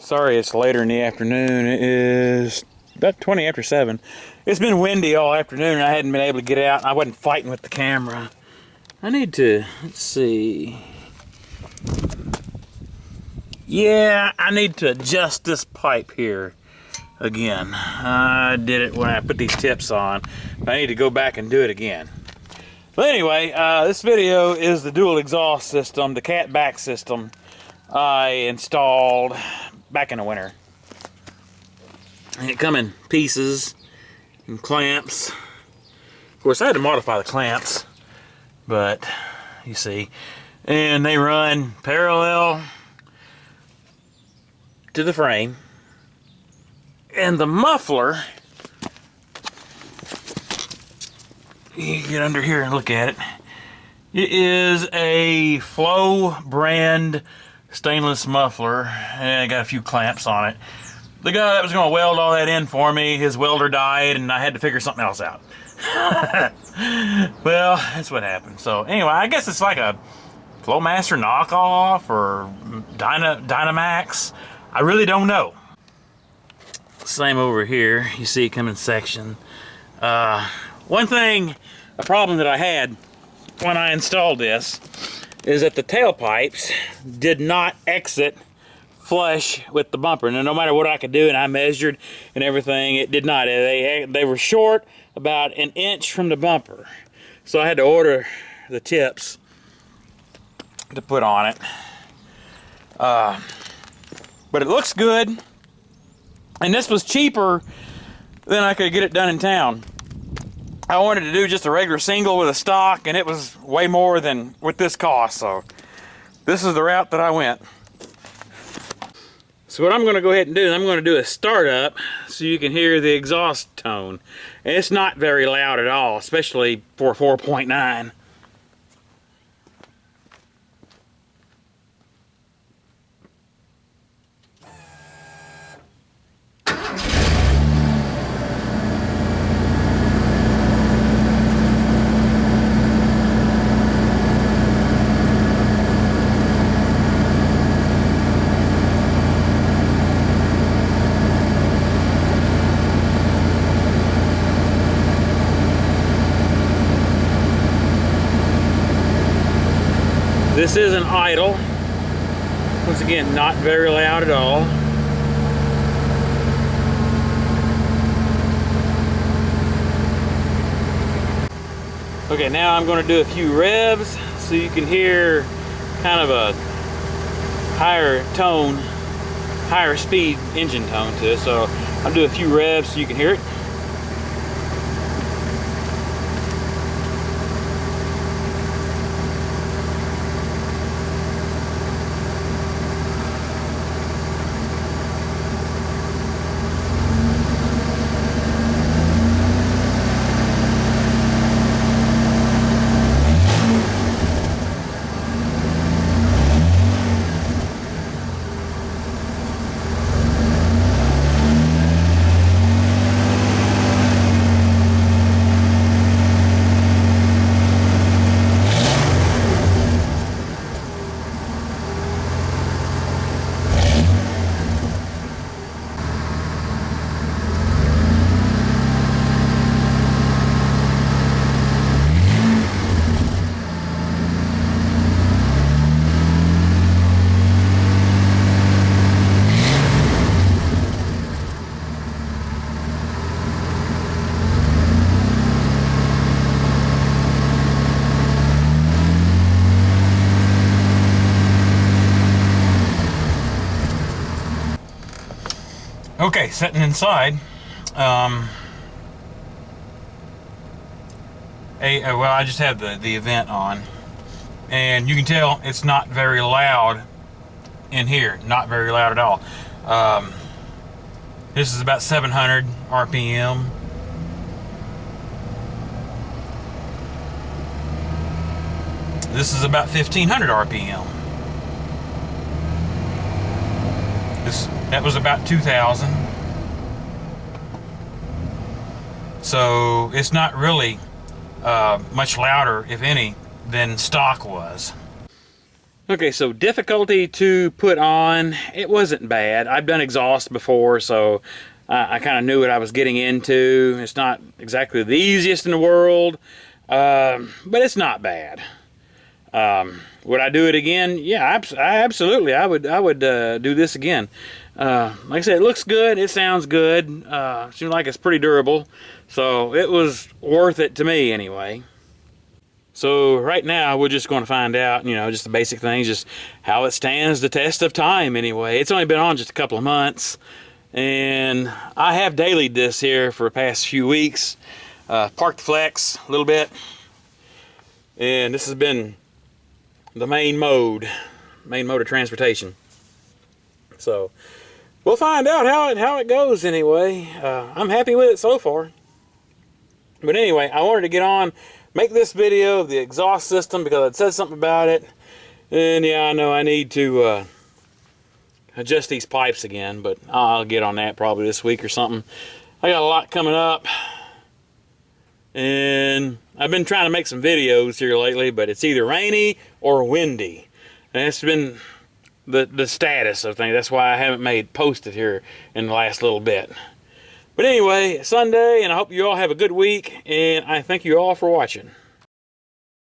Sorry it's later in the afternoon. It is about 20 after 7. It's been windy all afternoon and I hadn't been able to get out. I wasn't fighting with the camera. I need to, let's see. Yeah, I need to adjust this pipe here again. I did it when I put these tips on. I need to go back and do it again. But anyway, this video is the dual exhaust system, the cat back system I installed back in the winter. And it come in pieces and clamps. Of course, I had to modify the clamps, but you see, and they run parallel to the frame. And the muffler, you get under here and look at it. It is a Flow brand stainless muffler, and I got a few clamps on it. The guy that was going to weld all that in for me, his welder died, and I had to figure something else out. Well, that's what happened. So anyway, I guess it's like a Flowmaster knockoff or Dynamax. I really don't know. Same over here. You see it come in section. One thing, a problem that I had when I installed this is that the tailpipes did not exit flush with the bumper. Now, no matter what I could do, and I measured and everything, it did not. They were short about an inch from the bumper. So I had to order the tips to put on it. But it looks good. And this was cheaper than I could get it done in town. I wanted to do just a regular single with a stock, and it was way more than what this cost, so this is the route that I went. So what I'm going to go ahead and do is I'm going to do a startup so you can hear the exhaust tone. And it's not very loud at all, especially for 4.9. This isn't idle. Once again, not very loud at all. Okay, now I'm going to do a few revs so you can hear kind of a higher tone, higher speed engine tone to it. So I'll do a few revs so you can hear it. Okay, sitting inside, well, I just have the event on, and you can tell it's not very loud in here, not very loud at all. This is about 700 RPM. This is about 1500 RPM. That was about 2000. So it's not really much louder, if any, than stock was. Okay, so difficulty to put on, it wasn't bad. I've done exhaust before, so I kind of knew what I was getting into. It's not exactly the easiest in the world, but it's not bad. Would I do it again? Yeah, absolutely. I would do this again. Like I said, it looks good. It sounds good. Seems like it's pretty durable. So it was worth it to me anyway. So right now we're just going to find out, you know, just the basic things, just how it stands the test of time anyway. It's only been on just a couple of months, and I have dailied this here for the past few weeks. Parked the flex a little bit, and this has been the main mode of transportation. So we'll find out how it goes anyway. I'm happy with it so far. But anyway, I wanted to get on, make this video of the exhaust system because it said something about it. And yeah, I know I need to adjust these pipes again, but I'll get on that probably this week or something. I got a lot coming up, and I've been trying to make some videos here lately, but it's either rainy or windy. And it's been the status of things. That's why I haven't posted here in the last little bit. But anyway, Sunday, and I hope you all have a good week, and I thank you all for watching.